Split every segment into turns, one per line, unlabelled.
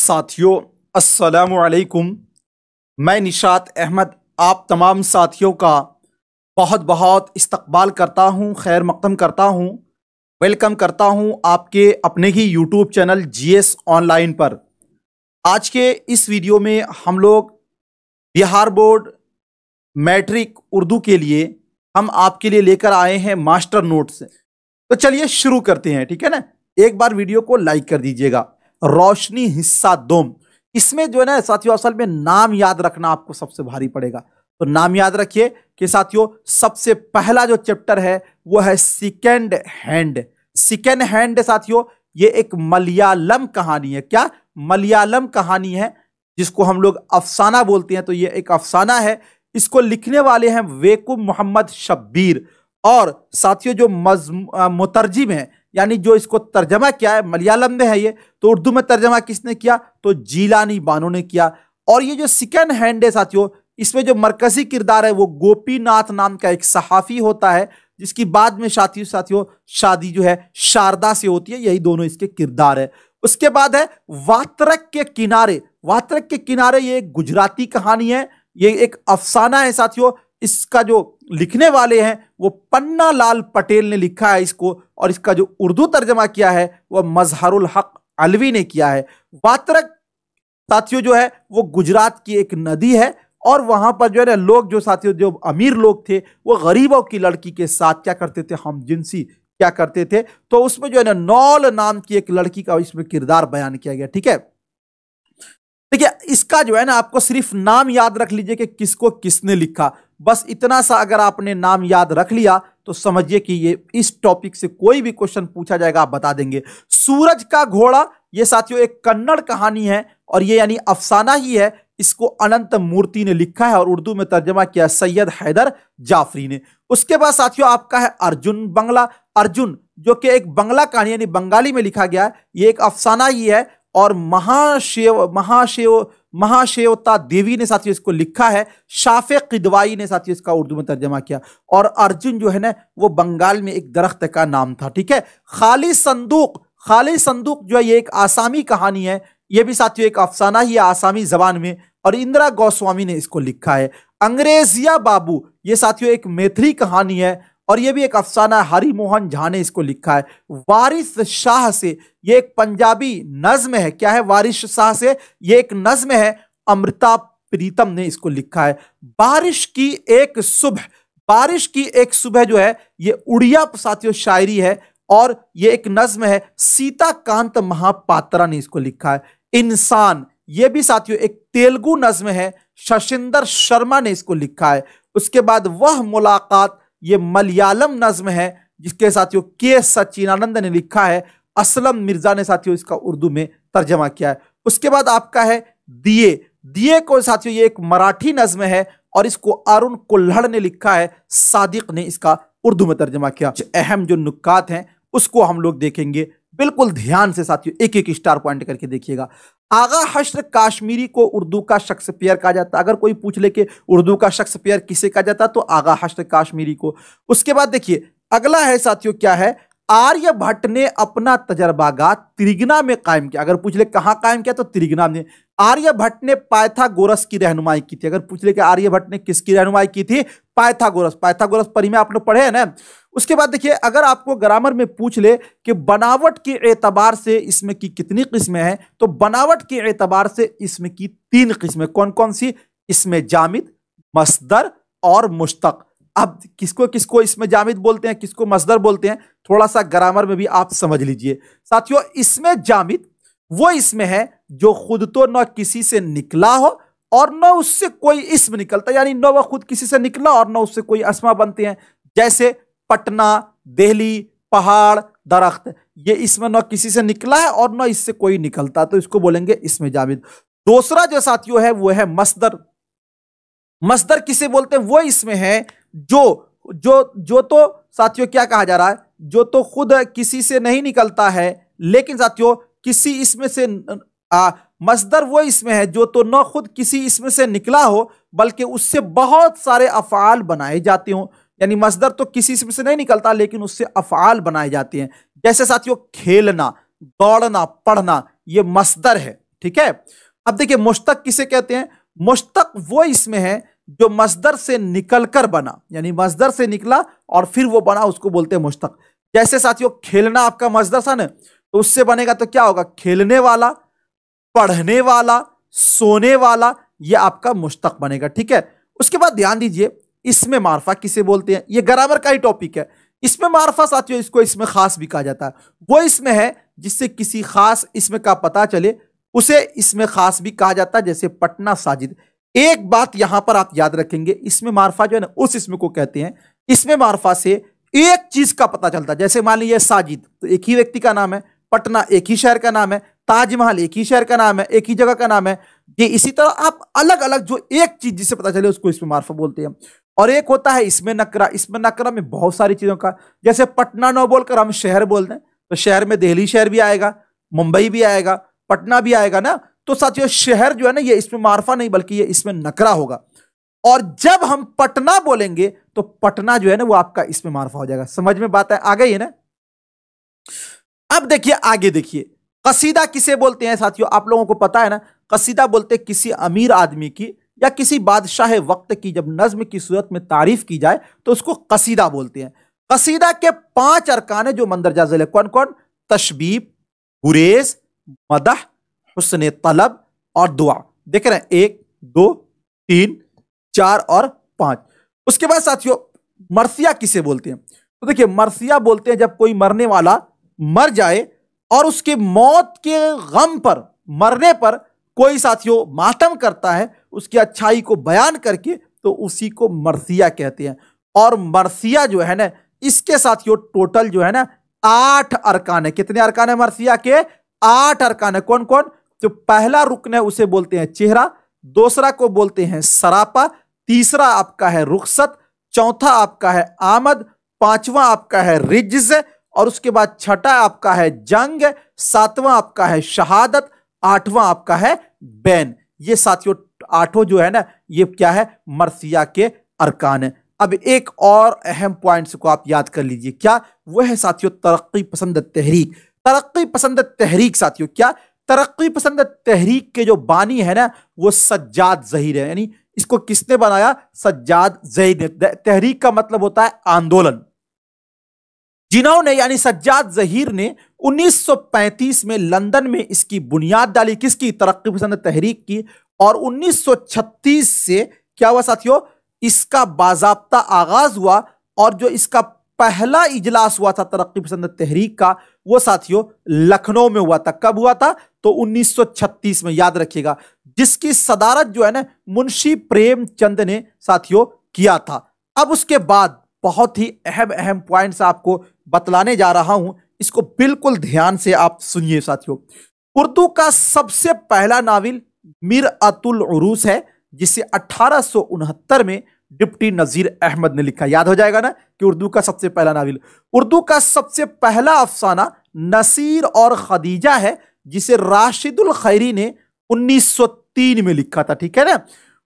साथियों अस्सलामु अलैकुम। मैं निशात अहमद आप तमाम साथियों का बहुत बहुत इस्तकबाल करता हूं, खैर मक़दम करता हूं, वेलकम करता हूं आपके अपने ही यूट्यूब चैनल जीएस ऑनलाइन पर। आज के इस वीडियो में हम लोग बिहार बोर्ड मैट्रिक उर्दू के लिए हम आपके लिए लेकर आए हैं मास्टर नोट्स। तो चलिए शुरू करते हैं, ठीक है ना। एक बार वीडियो को लाइक कर दीजिएगा। रोशनी हिस्सा दोम, इसमें जो है ना साथियों असल में नाम याद रखना आपको सबसे भारी पड़ेगा। तो नाम याद रखिए कि साथियों सबसे पहला जो चैप्टर है वो है सेकेंड हैंड। सेकेंड हैंड साथियों ये एक मलयालम कहानी है। क्या मलयालम कहानी है जिसको हम लोग अफसाना बोलते हैं। तो ये एक अफसाना है। इसको लिखने वाले हैं वेकुम मोहम्मद शब्बीर। और साथियों जो मुतरजिम है यानी जो इसको तर्जमा किया है मलयालम में है ये, तो उर्दू में तर्जमा किसने किया तो जीलानी बानो ने किया। और ये जो सेकेंड हैंड है साथियों इसमें जो मरकजी किरदार है वो गोपीनाथ नाम का एक सहाफ़ी होता है जिसकी बाद में साथियों शादी जो है शारदा से होती है। यही दोनों इसके किरदार है। उसके बाद है वात्रक के किनारे। वात्रक के किनारे ये एक गुजराती कहानी है, ये एक अफसाना है साथियों। इसका जो लिखने वाले हैं वो पन्ना लाल पटेल ने लिखा है इसको, और इसका जो उर्दू तर्जमा किया है वह मजहरुल हक अलवी ने किया है। वात्रक साथियों जो है वो गुजरात की एक नदी है, और वहां पर जो है ना लोग जो साथियों जो अमीर लोग थे वो गरीबों की लड़की के साथ क्या करते थे, हमजिनसी क्या करते थे। तो उसमें जो है ना नौल नाम की एक लड़की का इसमें किरदार बयान किया गया, ठीक है। देखिए इसका जो है ना आपको सिर्फ नाम याद रख लीजिए कि किसको किसने लिखा, बस इतना सा अगर आपने नाम याद रख लिया तो समझिए कि ये इस टॉपिक से कोई भी क्वेश्चन पूछा जाएगा आप बता देंगे। सूरज का घोड़ा ये साथियों एक कन्नड़ कहानी है और ये यानी अफसाना ही है। इसको अनंत मूर्ति ने लिखा है और उर्दू में तर्जमा किया सैयद हैदर जाफरी ने। उसके बाद साथियों आपका है अर्जुन बंगला। अर्जुन जो कि एक बंगला कहानी यानी बंगाली में लिखा गया है, ये एक अफसाना ही है। और महाशेवता देवी ने साथियों इसको लिखा है। शाफे किदवाई ने साथियों इसका उर्दू में तर्जमा किया। और अर्जुन जो है ना वो बंगाल में एक दरख्त का नाम था, ठीक है। खाली संदूक जो है ये एक आसामी कहानी है, ये भी साथियों एक अफसाना ही है आसामी जबान में, और इंदिरा गोस्वामी ने इसको लिखा है। अंग्रेजिया बाबू ये साथियों एक मैथिली कहानी है और ये भी एक अफसाना है, हरि मोहन झा ने इसको लिखा है। वारिस शाह से ये एक पंजाबी नज्म है। क्या है वारिस शाह से ये एक नज्म है, अमृता प्रीतम ने इसको लिखा है। बारिश की एक सुबह जो है ये उड़िया साथियों शायरी है और ये एक नज्म है, सीताकांत महापात्रा ने इसको लिखा है। इंसान ये भी साथियों एक तेलुगु नज्म है, शशिंदर शर्मा ने इसको लिखा है। उसके बाद वह मुलाकात ये मलयालम नज्म है जिसके साथियों के सचिनानंद ने लिखा है। असलम मिर्जा ने साथियों इसका उर्दू में तर्जमा किया है। उसके बाद आपका है दिए को साथियों ये एक मराठी नज्म है और इसको अरुण कुल्हड़ ने लिखा है। सादिक ने इसका उर्दू में तर्जमा किया। अहम जो नुकात हैं उसको हम लोग देखेंगे, बिल्कुल ध्यान से साथियों एक एक स्टार पॉइंट करके देखिएगा। आगा हश्र काश्मीरी को उर्दू का शेक्सपियर कहा जाता है। अगर कोई पूछ ले कि उर्दू का शेक्सपियर किसे कहा जाता तो आगा हश्र काश्मीरी को। उसके बाद देखिए अगला है साथियों क्या है, आर्यभट्ट ने अपना तजर्बागात त्रिगना में कायम किया। अगर पूछ ले कहां कायम किया तो त्रिगना में। आर्यभट्ट ने पाइथागोरस की रहनुमाई की थी। अगर पूछ ले कि आर्यभट्ट ने किसकी रहनुमाई की थी, पाइथागोरस परी में आपने पढ़े हैं ना। उसके बाद देखिए अगर आपको ग्रामर में पूछ ले कि बनावट के एतबार से इसमें की कितनी किस्में हैं, तो बनावट के एतबार से इसमें की 3 किस्में। कौन कौन सी? इसमें जामिद, मस्दर और मुश्तक। अब किसको किसको इसमें जामिद बोलते हैं, किसको मस्दर बोलते हैं, थोड़ा सा ग्रामर में भी आप समझ लीजिए साथियों। इसमें जामिद वो इसमें है जो खुद तो न किसी से निकला हो और न उससे कोई इस्म निकलता, यानी न वह खुद किसी से निकला और न उससे कोई अस्मा बनते हैं। जैसे पटना, दिल्ली, पहाड़, दरख्त, ये इसमें न किसी से निकला है और न इससे कोई निकलता, तो इसको बोलेंगे इसमें जामिद। दूसरा जो साथियों है वो है मस्दर। मस्दर किसे बोलते हैं? वो इसमें है जो तो साथियों क्या कहा जा रहा है, जो तो खुद किसी से नहीं निकलता है लेकिन साथियों किसी इसमें से मस्दर वो इसमें है जो तो न खुद किसी इसमें से निकला हो बल्कि उससे बहुत सारे अफ़आल बनाए जाते हों। यानी मस्दर तो किसी इसमें से नहीं निकलता लेकिन उससे अफ़आल बनाए जाते हैं। जैसे साथियों खेलना, दौड़ना, पढ़ना, ये मस्दर है। ठीक है। अब देखिए मुश्तक किसे कहते हैं? मुश्तक वो इसमें है जो मस्दर से निकलकर बना, यानी मस्दर से निकला और फिर वो बना, उसको बोलते हैं मुश्तक। जैसे साथियों खेलना आपका मस्दर था ना, तो उससे बनेगा तो क्या होगा? खेलने वाला, पढ़ने वाला, सोने वाला, ये आपका मुश्तक बनेगा, ठीक है। उसके बाद ध्यान दीजिए इसमें मारफा किसे बोलते हैं? ये ग्रामर का ही टॉपिक है। इसमें मारफा साथियों इसको इसमें खास भी कहा जाता है। वो इसमें है जिससे किसी खास इसमें का पता चले, उसे इसमें खास भी कहा जाता है, जैसे पटना साजिद। एक बात यहां पर आप याद रखेंगे, इसमें मारफा जो है ना उस इसमें को कहते हैं। इसमें मारफा से एक चीज का पता चलता है, जैसे मान लीजिए साजिद तो एक ही व्यक्ति का नाम है, पटना एक ही शहर का नाम है, ताजमहल एक ही शहर का नाम है, एक ही जगह का नाम है। ये इसी तरह आप अलग अलग जो एक चीज जिससे पता चले उसको इसमें मारफा बोलते हैं। और एक होता है इसमें नकरा। इसमें नकरा में बहुत सारी चीजों का, जैसे पटना न बोलकर हम शहर बोल दें तो शहर में दिल्ली शहर भी आएगा, मुंबई भी आएगा, पटना भी आएगा ना। तो साथियों शहर जो है ना ये इसमें मारफा नहीं बल्कि ये इसमें नकरा होगा। और जब हम पटना बोलेंगे तो पटना जो है ना वो आपका इसमें मारफा हो जाएगा। समझ में बात है? आ गई है ना। अब देखिए आगे देखिए, कसीदा किसे बोलते हैं साथियों? आप लोगों को पता है ना, कसीदा बोलते हैं किसी अमीर आदमी की या किसी बादशाह वक्त की जब नज्म की सूरत में तारीफ की जाए तो उसको कसीदा बोलते हैं। कसीदा के 5 अरकान है जो मंदरजा ज़ैल है। कौन कौन? तशबीब, गुरेज, मदह, हुस्न तलब और दुआ। देख रहे हैं 1 2 3 4 और 5। उसके बाद साथियों मरसिया किसे बोलते हैं? तो देखिए मरसिया बोलते हैं जब कोई मरने वाला मर जाए और उसके मौत के गम पर, मरने पर कोई साथियों मातम करता है उसकी अच्छाई को बयान करके, तो उसी को मरसिया कहते हैं। और मरसिया जो है ना इसके साथियों टोटल जो है ना 8 अरकान है। कितने अरकान है मरसिया के? 8 अरकान है। कौन कौन? जो पहला रुकन है उसे बोलते हैं चेहरा, दूसरा को बोलते हैं सरापा, तीसरा आपका है रुखसत, चौथा आपका है आमद, पांचवा आपका है रिज्ज, और उसके बाद छठा आपका है जंग, सातवां आपका है शहादत, आठवां आपका है बैन। ये साथियों 8 जो है ना ये क्या है? मरसिया के अरकान है। अब एक और अहम पॉइंट्स को आप याद कर लीजिए, क्या वह है साथियों? तरक्की पसंद तहरीक। तरक्की पसंद तहरीक साथियों क्या? तरक्की पसंद तहरीक के जो बानी है ना वो सज्जाद ज़हीर है। यानी इसको किसने बनाया? सज्जाद ज़हीर ने। तहरीक का मतलब होता है आंदोलन। जिन्होंने यानी सज्जाद ज़हीर ने 1935 में लंदन में इसकी बुनियाद डाली, किसकी? तरक्की पसंद तहरीक की। और 1936 से क्या हुआ साथियों? इसका बाज़ाब्ता आगाज हुआ और जो इसका पहला इजलास हुआ था तरक्की पसंद तहरीक का वो साथियों लखनऊ में हुआ था। कब हुआ था? तो 1936 में, याद रखिएगा, जिसकी सदारत जो है ना मुंशी प्रेमचंद ने साथियों किया था। अब उसके बाद बहुत ही अहम अहम पॉइंट्स आपको बतलाने जा रहा हूं, इसको बिल्कुल ध्यान से आप सुनिए साथियों। उर्दू का सबसे पहला नावल मिरअतुल उरूस है जिसे 1869 में डिप्टी नजीर अहमद ने लिखा। याद हो जाएगा ना कि उर्दू का सबसे पहला नावल। उर्दू का सबसे पहला अफसाना नसीर और खदीजा है जिसे राशिदुल खैरी ने 1903 में लिखा था, ठीक है ना।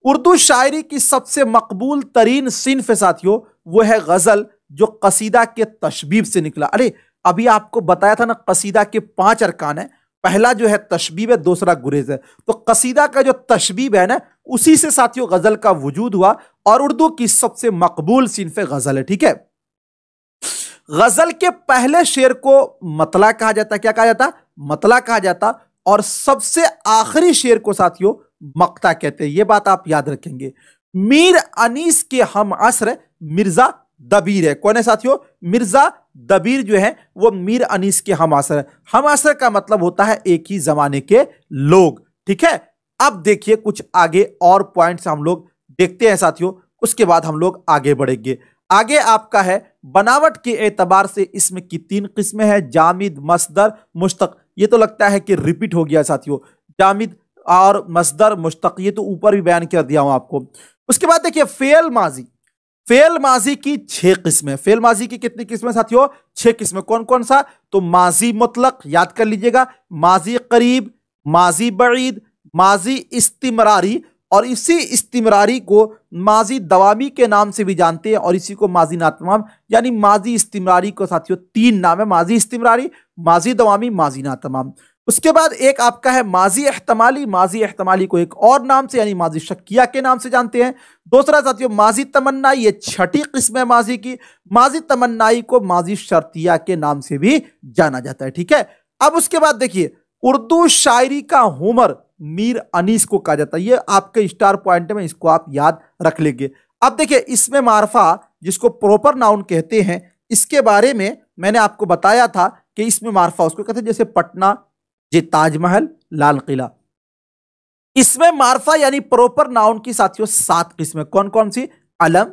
उर्दू शायरी की सबसे मकबूल तरीन सिन्फ साथियों वो है गजल, जो कसीदा के तशबीब से निकला। अरे अभी आपको बताया था ना कसीदा के 5 अरकान है, पहला जो है तशबीब है, दूसरा गुरेज है। तो कसीदा का जो तशबीब है ना उसी से साथियों गजल का वजूद हुआ और उर्दू की सबसे मकबूल सिन्फ गजल है, ठीक है। गजल के पहले शेर को मतला कहा जाता। क्या कहा जाता? मतला कहा जाता। और सबसे आखिरी शेर को साथियों मक्ता कहते हैं। यह बात आप याद रखेंगे। मीर अनीस के हम असर मिर्जा दबीर है। कौन है साथियों? मिर्जा दबीर जो है वो मीर अनीस के हम असर है। हम असर का मतलब होता है एक ही जमाने के लोग, ठीक है। अब देखिए कुछ आगे और पॉइंट्स हम लोग देखते हैं साथियों, उसके बाद हम लोग आगे बढ़ेंगे। आगे आपका है बनावट के एतबार से इसमें की 3 किस्में हैं, जामिद, मस्दर, मुश्तक। ये तो लगता है कि रिपीट हो गया साथियों, जामिद और मस्दर, मुश्तक, ये तो ऊपर भी बयान कर दिया हूं आपको। उसके बाद देखिए फेल माजी। फेल माजी की 6 किस्में। फेल माजी की कितनी किस्में साथियों? 6 किस्में। कौन कौन सा? तो माजी मुतलक, याद कर लीजिएगा, माजी करीब, माजी बईद, माजी इस्तिमरारी, और इसी इस्तिमरारी को माजी दवामी के नाम से भी जानते हैं, और इसी को माजी नातमाम यानी माजी इस्तिमरारी को साथियों 3 नाम है, माजी इस्तिमरारी, माजी दवामी, माजी नातमाम। उसके बाद एक आपका है माजी एहतमाली। माजी एहतमाली को एक और नाम से यानी माजी शक्किया के नाम से जानते हैं। दूसरा साथियों माजी तमन्नाई, ये छठी किस्म है माजी की। माजी तमन्नाई को माजी शर्तिया के नाम से भी जाना जाता है, ठीक है। अब उसके बाद देखिए उर्दू शायरी का हुमर मीर अनीस को कहा जाता है। ये आपके स्टार पॉइंट में, इसको आप याद रख लेंगे। अब देखिए इसमें मारफा जिसको प्रॉपर नाउन कहते हैं, इसके बारे में मैंने आपको बताया था कि इसमें मारफा उसको कहते हैं जैसे पटना, जे ताजमहल, लाल किला। इसमें मारफा यानी प्रॉपर नाउन की साथियों 7 किस्में। कौन कौन सी? अलम,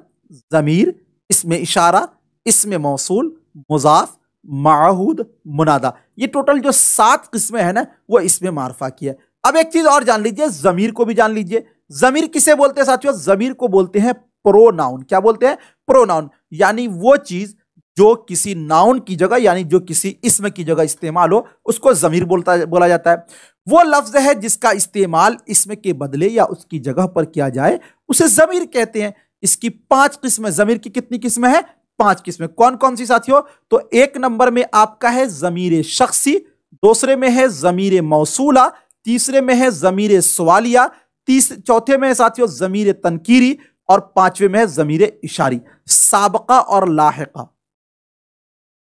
जमीर, इसमें इशारा, इसमें मौसूल, मुजाफ, माहूद, मुनादा। ये टोटल जो 7 किस्में हैं ना, वो इसमें मारफा की है। अब एक चीज और जान लीजिए, जमीर को भी जान लीजिए। जमीर किसे बोलते हैं साथियों? जमीर को बोलते हैं प्रोनाउन। क्या बोलते हैं? प्रोनाउन, यानी वो चीज जो किसी नाउन की जगह यानी जो किसी इसम की जगह इस्तेमाल हो, उसको जमीर बोला जाता है। वो लफ्ज है जिसका इस्तेमाल इसम के बदले या उसकी जगह पर किया जाए, उसे जमीर कहते हैं। इसकी 5 किस्में। जमीर की कितनी किस्में हैं? 5 किस्में। कौन कौन सी साथियों? तो 1 नंबर में आपका है जमीर शख्सी, दूसरे में है जमीर मौसूला, तीसरे में है जमीर सवालिया, चौथे में है साथियों जमीर तनकीरी, और 5वें में है जमीर इशारी। साबका और लाहिका।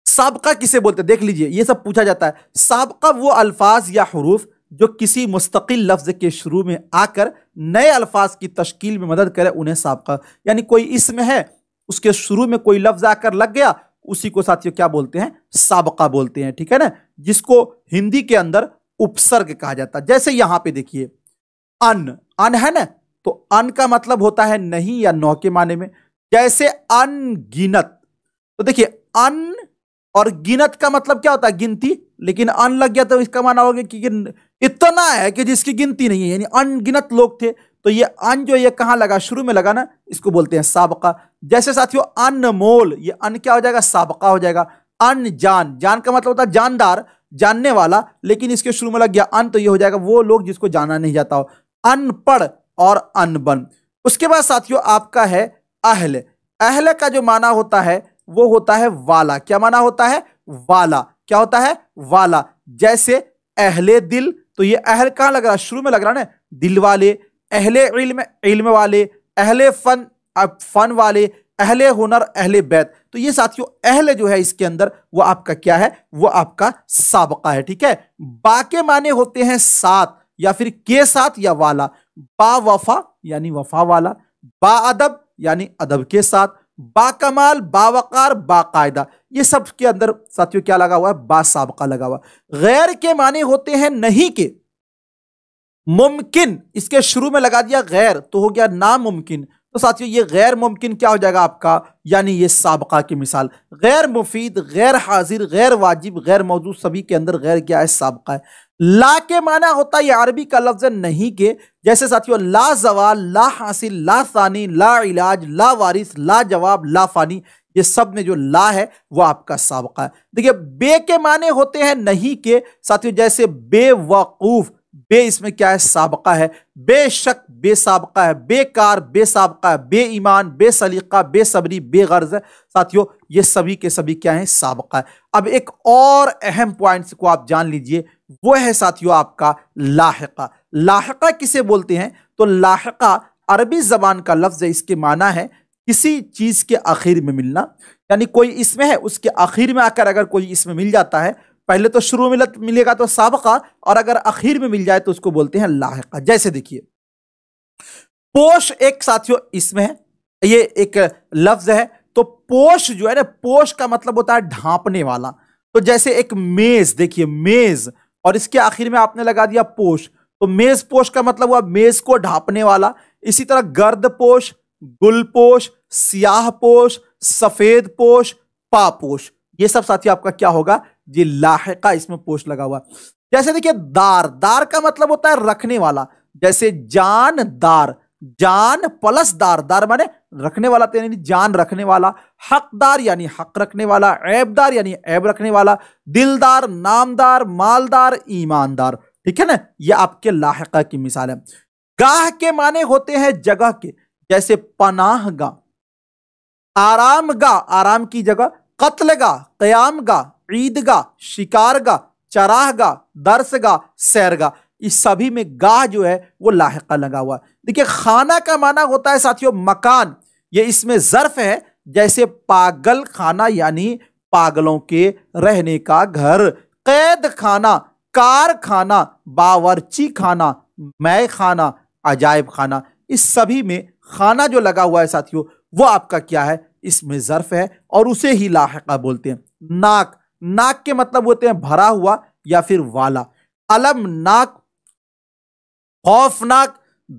साबका किसे बोलते हैं? देख लीजिए, ये सब पूछा जाता है। साबका वो अल्फाज या हुरूफ जो किसी मुस्तकिल लफ्ज के शुरू में आकर नए अल्फाज की तश्कील में मदद करे, उन्हें साबका। यानी कोई इसम है, उसके शुरू में कोई लफ्ज आकर लग गया, उसी को साथियों क्या बोलते हैं? साबका बोलते हैं, ठीक है ना। जिसको हिंदी के अंदर उपसर्ग कहा जाता है। जैसे यहां पे देखिए अन, अन है ना, तो अन का मतलब होता है नहीं या नौ के माने में। जैसे अनगिनत, तो देखिए अन और गिनत का मतलब क्या होता है? गिनती। लेकिन अन लग गया तो इसका माना होगा कि इतना है कि जिसकी गिनती नहीं है, यानी अनगिनत लोग थे। तो ये अन जो ये कहां लगा? शुरू में लगा ना, इसको बोलते हैं साबका। जैसे साथियों अनमोल, ये अन क्या हो जाएगा? साबका हो जाएगा। अनजान, जान का मतलब होता है जानदार, जानने वाला, लेकिन इसके शुरू में लग गया अन, तो ये हो जाएगा वो लोग जिसको जाना नहीं जाता हो। अनपढ़ और अनबन। उसके बाद साथियों आपका है अहल। अहल का जो माना होता है वो होता है वाला। क्या माना होता है? वाला। क्या होता है? वाला। जैसे अहले दिल, तो ये अहल कहां लग रहा है? शुरू में लग रहा है ना, दिल वाले। अहले इल्म, इल्म वाले। अहले फन, फन वाले। अहले हुनर, अहले बैत। तो ये साथियों अहले जो है इसके अंदर वो आपका क्या है? वो आपका साबका है, ठीक है। बा के माने होते हैं 7 या फिर के साथ या वाला। बा वफा यानी वफा वाला। बा अदब यानी अदब के साथ। बाकमाल, बावकार, बाकायदा। ये सब के अंदर साथियों क्या लगा हुआ है? बा साबका लगा हुआ। गैर के माने होते हैं नहीं के। मुमकिन, इसके शुरू में लगा दिया गैर, तो हो गया नामुमकिन। तो साथियों ये गैर मुमकिन क्या हो जाएगा आपका? यानी ये साबका की मिसाल। गैर मुफीद, गैर हाजिर, गैर वाजिब, गैर मौजूद, सभी के अंदर गैर क्या है? साबका है। ला के माना होता है, ये अरबी का लफ्ज नहीं के। जैसे साथियों ला जवाल, ला हासिल, ला सानी, ला इलाज, ला वारिस, ला जवाब, ला फानी। ये सब में जो ला है वो आपका साबका है। देखिए बे के माने होते हैं नहीं के साथियों। जैसे बेवकूफ, बे इसमें क्या है? साबका है। बेशक, बेसाबका है। बेकार, बेसाबका है। बेईमान, बेसलीका, बेसब्री, बेगर्ज। साथियों ये सभी के सभी क्या है? साबका है। अब एक और अहम पॉइंट को आप जान लीजिए, वो है साथियों आपका लाहिका। लाहिका किसे बोलते हैं? तो लाहिका अरबी जबान का लफ्ज है। इसके माना है किसी चीज के आखिर में मिलना। यानी कोई इसमें है, उसके आखिर में आकर अगर कोई इसमें मिल जाता है, पहले तो शुरू में मिलेगा तो साबका, और अगर आखिर में मिल जाए तो उसको बोलते हैं लाहिका। जैसे देखिए पोश एक साथियों इसमें है, ये एक लफ्ज है। तो पोश जो है ना, पोश का मतलब होता है ढांपने वाला। तो जैसे एक मेज, देखिए मेज, और इसके आखिर में आपने लगा दिया पोश, तो मेज पोश का मतलब हुआ मेज को ढांपने वाला। इसी तरह गर्द पोश, गुलपोश, सियाह पोश, सफेद पोश, पापोश, ये सब साथियों आपका क्या होगा? ये लाहिका, इसमें पोश लगा हुआ। जैसे देखिए दार, दार का मतलब होता है रखने वाला। जैसे जानदार, जान प्लस दार, दार माने रखने वाला, तो यानी जान रखने वाला। हकदार यानी हक रखने वाला। ऐबदार यानी ऐब रखने वाला। दिलदार, नामदार, मालदार, ईमानदार, ठीक है ना। ये आपके लाहिका की मिसाल है। गाह के माने होते हैं जगह के। जैसे पनाहगाह, आरामगाह, आराम की जगह। कत्लगाह, कयामगाह, ईदगाह, शिकारगाह, चराहगा, दरसगा, सैरगा, इस सभी में गाह जो है वो लाहिका लगा हुआ। देखिए खाना का माना होता है साथियों मकान, ये इसमें ज़र्फ है, जैसे पागल खाना यानी पागलों के रहने का घर, कैद खाना, कारखाना, बावर्ची खाना, मैं खाना, अजायब खाना, इस सभी में खाना जो लगा हुआ है साथियों वो आपका क्या है, इसमें ज़र्फ है और उसे ही लाहिका बोलते हैं। नाक, नाक के मतलब होते हैं भरा हुआ या फिर वाला। अलमनाक, खौफनाक,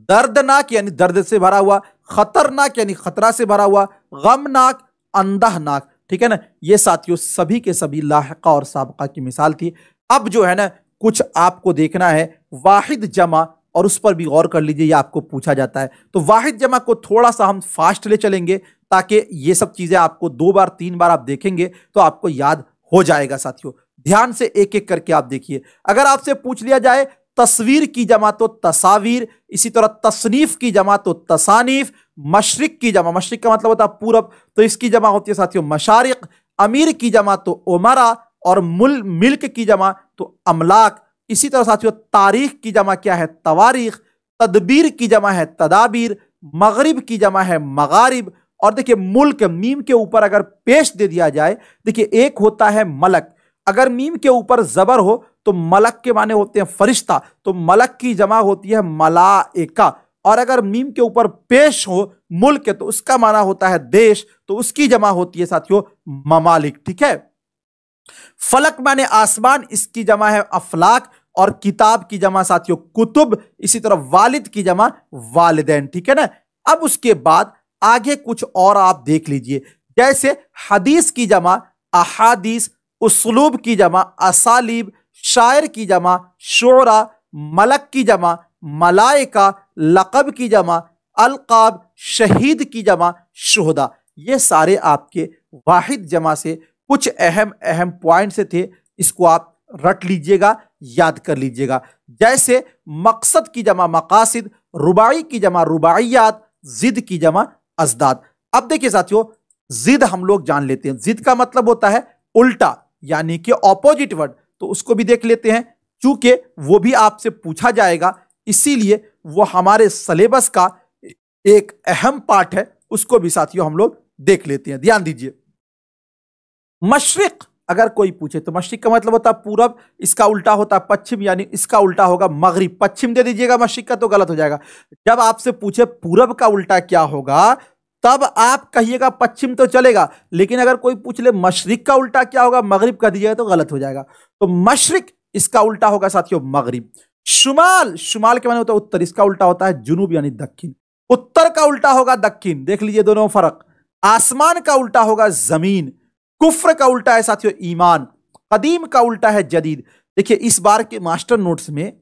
दर्दनाक यानी दर्द से भरा हुआ, खतरनाक यानी खतरा से भरा हुआ, गमनाक, अंदहनाक, ठीक है ना। ये साथियों सभी के सभी लाहिका और साबका की मिसाल थी। अब जो है ना कुछ आपको देखना है वाहिद जमा, और उस पर भी गौर कर लीजिए, ये आपको पूछा जाता है। तो वाहिद जमा को थोड़ा सा हम फास्ट ले चलेंगे ताकि ये सब चीजें आपको 2 बार 3 बार आप देखेंगे तो आपको याद हो जाएगा साथियों। ध्यान से एक एक करके आप देखिए। अगर आपसे पूछ लिया जाए तस्वीर की जमा तो तसावीर, इसी तरह तसनीफ की जमा तो तसानीफ, मशरिक की जमा, मशरिक का मतलब होता है पूरब, तो इसकी जमा होती है साथियों मशारिक, अमीर की जमा तो उमरा, और मिल्क की जमा तो अमलाक। इसी तरह साथियों तारीख की जमा क्या है, तवारीख, तदबीर की जमा है तदाबीर, मगरिब की जमा है मगारिब। और देखिए मुल्क, मीम के ऊपर अगर पेश दे दिया जाए, देखिए एक होता है मलक, अगर मीम के ऊपर जबर हो तो मलक के माने होते हैं फरिश्ता, तो मलक की जमा होती है मलाइका। और अगर मीम के ऊपर पेश हो मुल्क तो उसका माना होता है देश, तो उसकी जमा होती है साथियों ममालिक, ठीक है। फलक माने आसमान, इसकी जमा है अफलाक, और किताब की जमा साथियों कुतुब, इसी तरह वालिद की जमा वालिदैन, ठीक है ना। अब उसके बाद आगे कुछ और आप देख लीजिए, जैसे हदीस की जमा अहादीस, उसलूब की जमा असालीब, शायर की जमा शुरा, मलक की जमा मलाइका, लक़ब की जमा अलक़ाब, शहीद की जमा शुहदा। ये सारे आपके वाहिद जमा से कुछ अहम अहम पॉइंट से थे, इसको आप रट लीजिएगा, याद कर लीजिएगा। जैसे मकसद की जमा मकासिद, रुबाई की जमा रुबाइयात, जिद की जमा अजदाद। अब देखिए साथियों जिद हम लोग जान लेते हैं, जिद का मतलब होता है उल्टा यानी कि ऑपोजिट वर्ड, तो उसको भी देख लेते हैं, चूंकि वो भी आपसे पूछा जाएगा इसीलिए वो हमारे सिलेबस का एक अहम पार्ट है, उसको भी साथियों हम लोग देख लेते हैं। ध्यान दीजिए, मशरिक अगर कोई पूछे तो मशरिक का मतलब होता है पूरब, इसका उल्टा होता है पश्चिम, यानी इसका उल्टा होगा मगरिब। पश्चिम दे दीजिएगा मशरिक का तो गलत हो जाएगा। जब आपसे पूछे पूरब का उल्टा क्या होगा तब आप कहिएगा पश्चिम तो चलेगा, लेकिन अगर कोई पूछ ले मशरिक का उल्टा क्या होगा, मगरिब का दीजिएगा तो गलत हो जाएगा। तो मशरिक इसका उल्टा होगा साथियों मगरिब। शुमाल, शुमाल के माने होता है उत्तर, इसका उल्टा होता है जुनूब यानी दक्षिण। उत्तर का उल्टा होगा दक्षिण, देख लीजिए दोनों फर्क। आसमान का उल्टा होगा जमीन। कुफ्र का उल्टा है साथियों ईमान। कदीम का उल्टा है जदीद। देखिए इस बार के मास्टर नोट्स में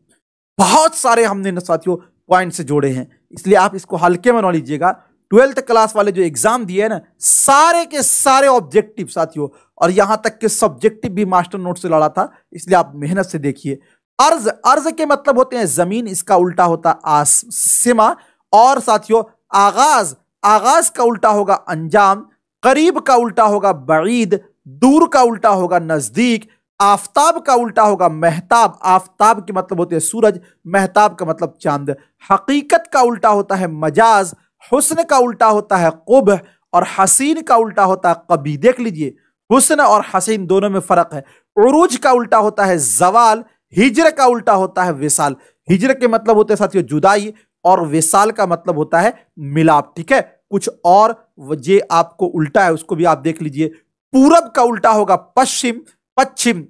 बहुत सारे हमने साथियों पॉइंट से जोड़े हैं, इसलिए आप इसको हल्के में न लीजिएगा। 12th क्लास वाले जो एग्जाम दिए हैं ना, सारे के सारे ऑब्जेक्टिव साथियों, और यहां तक के सब्जेक्टिव भी मास्टर नोट से लड़ा था, इसलिए आप मेहनत से देखिए। अर्ज, अर्ज के मतलब होते हैं जमीन, इसका उल्टा होता है आसमा। और साथियों आगाज, आगाज का उल्टा होगा अंजाम। करीब का उल्टा होगा बईद। दूर का उल्टा होगा नजदीक। आफताब का उल्टा होगा महताब, आफताब के मतलब होते हैं सूरज, महताब का मतलब चांद। हकीकत का उल्टा होता है मजाज। हुस्न का उल्टा होता है कुब्ह, और हसीन का उल्टा होता है कबी। देख लीजिए हुस्न और हसीन दोनों में फर्क है। उरूज का उल्टा होता है जवाल। हिजर का उल्टा होता है विसाल। हिजर के मतलब होते हैं साथियों जुदाई, और विसाल का मतलब होता है मिलाप, ठीक है। कुछ और जे आपको उल्टा है उसको भी आप देख लीजिए। पूरब का उल्टा होगा पश्चिम, पश्चिम।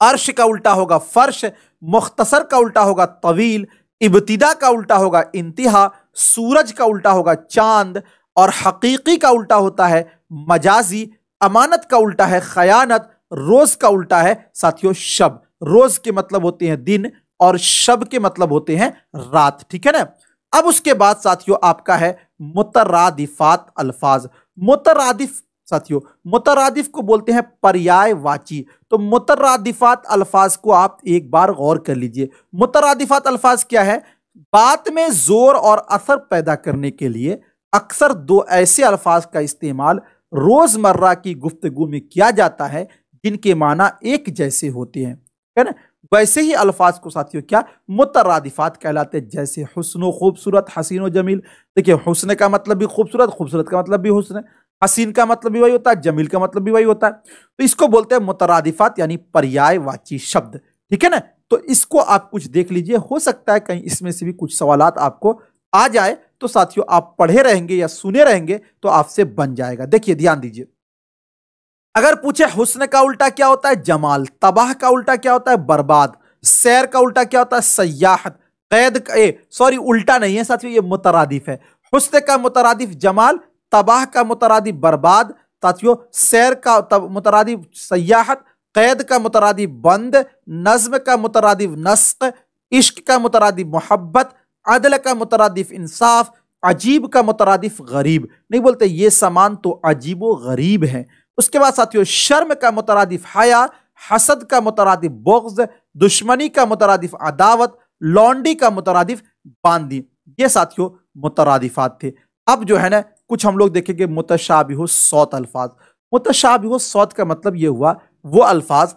अर्श का उल्टा होगा फर्श। मुख्तसर का उल्टा होगा तवील। इब्तिदा का उल्टा होगा इंतहा। सूरज का उल्टा होगा चांद, और हकीकी का उल्टा होता है मजाजी। अमानत का उल्टा है खयानत। रोज का उल्टा है साथियों शब। रोज के मतलब होते हैं दिन, और शब के मतलब होते हैं रात, ठीक है ना। अब उसके बाद साथियों आपका है मुतरादिफात अल्फाज। मुतरादिफ साथियों, मुतरादिफ को बोलते हैं पर्यायवाची। तो मुतरादिफात अल्फाज को आप एक बार गौर कर लीजिए। मुतरादिफात अल्फाज क्या है? बात में जोर और असर पैदा करने के लिए अक्सर दो ऐसे अल्फाज का इस्तेमाल रोजमर्रा की गुफ्तगू में किया जाता है जिनके माना एक जैसे होते हैं। है ना। वैसे ही अल्फाज को साथियों क्या मुतरादिफात कहलाते हैं, जैसे हुस्न खूबसूरत, हसीन और जमील। देखिए हुस्न का मतलब भी खूबसूरत, खूबसूरत का मतलब भी हुस्न, हसीन का मतलब भी वही होता है, जमील का मतलब भी वही होता है। तो इसको बोलते हैं मुतरादिफात यानी पर्यायवाची शब्द, ठीक है ना। तो इसको आप कुछ देख लीजिए, हो सकता है कहीं इसमें से भी कुछ सवालात आपको आ जाए, तो साथियों आप पढ़े रहेंगे या सुने रहेंगे तो आपसे बन जाएगा। देखिए ध्यान दीजिए, अगर पूछे हुस्न का उल्टा क्या होता है जमाल, तबाह का उल्टा क्या होता है बर्बाद, सैर का उल्टा क्या होता है सयाहत, कैद का सॉरी उल्टा नहीं है साथियों, ये मुतरादिफ है। हुस्न का मुतरादिफ जमाल, तबाह का मुतरादिफ बर्बाद साथियों, सैर का मुतरादिफ सयाहत, कैद का मुतरादिफ बंद, नज्म का मुतरादिफ नस्क, इश्क का मुतरादिफ मोहब्बत, अदल का मुतरादिफ इंसाफ, अजीब का मुतरादिफ गरीब। नहीं बोलते ये समान तो अजीबो गरीब है। उसके बाद साथियों शर्म का मुतरादिफ हया, हसद का मुतरादिफ बुग़्ज़, दुश्मनी का मुतरादिफ अदावत, लौंडी का मुतरादिफ बांदी। ये साथियों मुतरादिफात थे। अब जो है ना कुछ हम लोग देखेंगे मुतशाबिह सौत अल्फाज। मुतशाबिह सौत का मतलब ये हुआ वो अल्फाज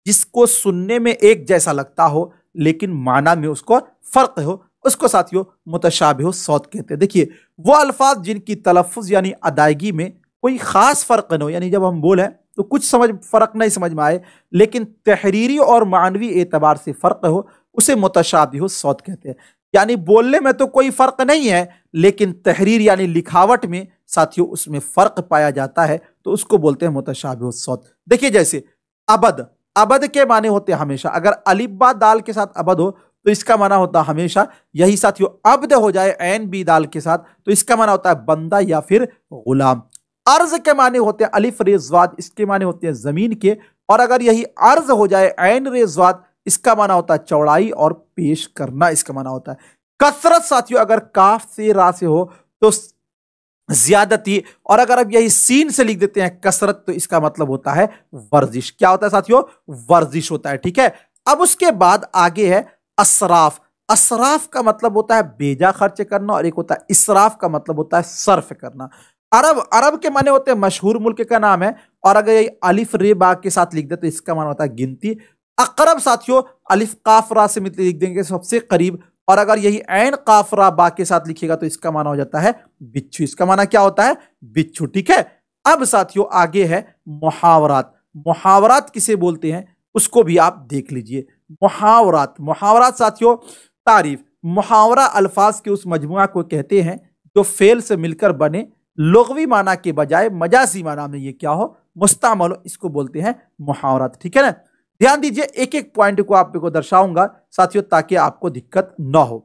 जिसको सुनने में एक जैसा लगता हो लेकिन माना में उसको फर्क हो, उसको साथियों मुतशाबिह सौत कहते हैं। देखिए वो अल्फाज जिनकी तलफ़्फ़ुज़ यानी अदायगी में कोई खास फर्क न हो, यानी जब हम बोलें तो कुछ फर्क नहीं समझ में आए लेकिन तहरीरी और मानवी एतबार से फर्क हो, उसे मुतशाबिह सौत कहते हैं। यानी बोलने में तो कोई फर्क नहीं है लेकिन तहरीर यानी लिखावट में साथियों उसमें फर्क पाया जाता है, तो उसको बोलते हैं मुतशाबिह सौत। देखिए जैसे अबद, अबद के माने होते हैं हमेशा, अगर अलिफ बा दाल के साथ अबद हो तो इसका माना होता है हमेशा। यही साथियों अब्द हो जाए ऐन बी दाल के साथ तो इसका माना होता है बंदा या फिर गुलाम। अर्ज के माने होते हैं अलिफ रेज़वाद, इसके माने होते हैं जमीन के, और अगर यही अर्ज हो जाए ऐन रेज़वाद इसका माना होता है चौड़ाई और पेश करना, इसका माना होता है कसरत। साथियों अगर काफ से रा से हो तो ज्यादती, और अगर अब यही सीन से लिख देते हैं कसरत तो इसका मतलब होता है वर्जिश। क्या होता है साथियों वर्जिश होता है, ठीक है। अब उसके बाद आगे है असराफ। असराफ का मतलब होता है बेजा खर्च करना और एक होता है इसराफ का मतलब होता है सर्फ करना। अरब, अरब के माने होते हैं मशहूर मुल्क का नाम है, और अगर यही अलिफ रे बा के साथ लिख दे तो इसका माना होता है गिनती। अकरब साथियों अलिफ काफ रा से लिख देंगे सबसे करीब, और अगर यही ऐन काफ रा बा के साथ लिखिएगा तो इसका माना हो जाता है बिच्छू। इसका माना क्या होता है बिच्छू, ठीक है। अब साथियों आगे है मुहावरात। मुहावरात किसे बोलते हैं उसको भी आप देख लीजिए। मुहावरात, मुहावरात साथियों तारीफ, मुहावरा अल्फाज के उस मजमुआ को कहते हैं जो फेल से मिलकर बने, लुग़वी माना के बजाय मजाजी माना में ये क्या हो मुस्तामल हो, इसको बोलते हैं मुहावरात, ठीक है ना। ध्यान दीजिए एक एक पॉइंट को आपको दर्शाऊंगा साथियों ताकि आपको दिक्कत ना हो।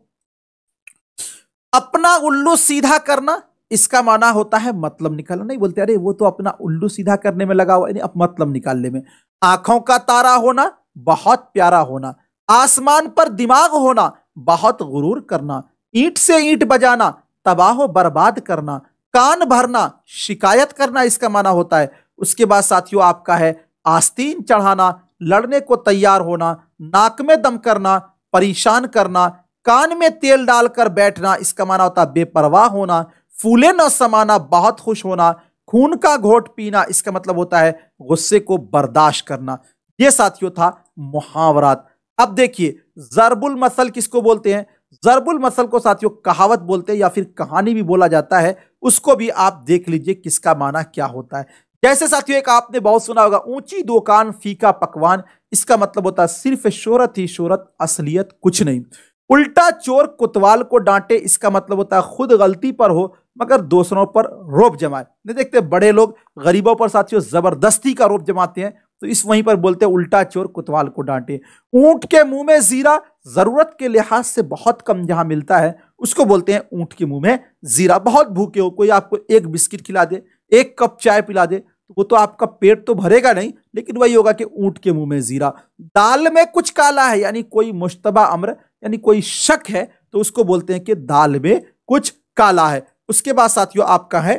अपना उल्लू सीधा करना, इसका माना होता है मतलब निकालना। नहीं बोलते अरे वो तो अपना उल्लू सीधा करने में लगा हुआ है, अब मतलब निकालने में। आंखों का तारा होना, बहुत प्यारा होना। आसमान पर दिमाग होना, बहुत गुरूर करना। ईंट से ईंट बजाना, तबाह बर्बाद करना। कान भरना, शिकायत करना, इसका माना होता है। उसके बाद साथियों आपका है आस्तीन चढ़ाना, लड़ने को तैयार होना। नाक में दम करना, परेशान करना। कान में तेल डालकर बैठना, इसका माना होता है बेपरवाह होना। फूले न समाना, बहुत खुश होना। खून का घोट पीना, इसका मतलब होता है गुस्से को बर्दाश्त करना। ये साथियों था मुहावरात। अब देखिए ज़रबुल मसल किसको बोलते हैं? ज़रबुल मसल को साथियों कहावत बोलते हैं या फिर कहानी भी बोला जाता है, उसको भी आप देख लीजिए किसका माना क्या होता है। जैसे साथियों एक आपने बहुत सुना होगा ऊंची दुकान फीका पकवान, इसका मतलब होता है सिर्फ शोहरत ही शोहरत, असलियत कुछ नहीं। उल्टा चोर कोतवाल को डांटे, इसका मतलब होता है खुद गलती पर हो मगर दूसरों पर रोब जमाए। नहीं देखते बड़े लोग गरीबों पर साथियों जबरदस्ती का रोब जमाते हैं, तो इस वहीं पर बोलते हैं उल्टा चोर कोतवाल को डांटे। ऊंट के मुंह में जीरा, जरूरत के लिहाज से बहुत कम जहां मिलता है उसको बोलते हैं ऊंट के मुंह में जीरा। बहुत भूखे हो, कोई आपको एक बिस्किट खिला दे, एक कप चाय पिला दे, तो वो तो आपका पेट तो भरेगा नहीं, लेकिन वही होगा कि ऊंट के मुंह में जीरा। दाल में कुछ काला है, यानी कोई मुश्तबा अम्र, यानी कोई शक है, तो उसको बोलते हैं कि दाल में कुछ काला है। उसके बाद साथियों आपका है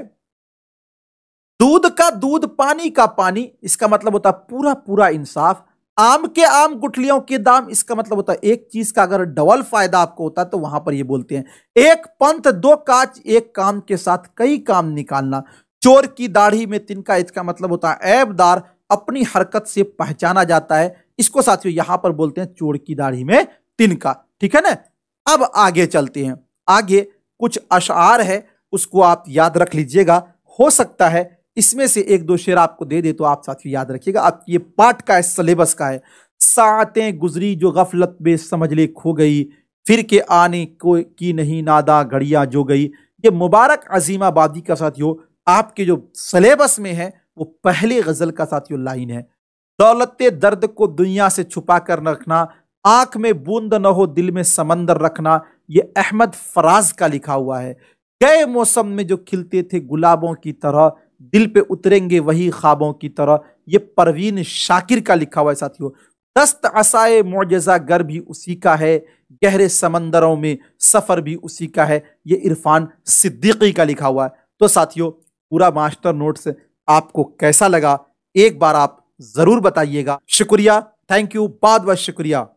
दूध का दूध, पानी का पानी, इसका मतलब होता है पूरा पूरा इंसाफ। आम के आम गुठलियों के दाम, इसका मतलब होता है एक चीज का अगर डबल फायदा आपको होता है तो वहां पर ये बोलते हैं। एक पंथ दो काज, एक काम के साथ कई काम निकालना। चोर की दाढ़ी में तिनका, इसका मतलब होता है ऐबदार, अपनी हरकत से पहचाना जाता है, इसको साथियों यहां पर बोलते हैं चोर की दाढ़ी में तिनका। ठीक है ना। अब आगे चलते हैं। आगे कुछ अशआर है, उसको आप याद रख लीजिएगा। हो सकता है इसमें से एक दो शेर आपको दे दे तो आप साथियों याद रखिएगा। आप ये पाठ का है, सिलेबस का है। सातें गुजरी जो गफलत में समझ ले खो गई, फिर के आने को की नहीं नादा घड़ियां जो गई। ये मुबारक अजीमाबादी का साथियों आपके जो सिलेबस में है वो पहले गजल का साथियों लाइन है। दौलते दर्द को दुनिया से छुपा कर रखना, आंख में बूंद न हो दिल में समंदर रखना। ये अहमद फराज का लिखा हुआ है। गए मौसम में जो खिलते थे गुलाबों की तरह, दिल पे उतरेंगे वही ख्वाबों की तरह। ये परवीन शाकिर का लिखा हुआ है साथियों। दस्त असाए मुअज्जज़ा गर भी उसी का है, गहरे समंदरों में सफर भी उसी का है। ये इरफान सिद्दीकी का लिखा हुआ है। तो साथियों पूरा मास्टर नोट्स आपको कैसा लगा एक बार आप जरूर बताइएगा। शुक्रिया, थैंक यू, बहुत बहुत शुक्रिया।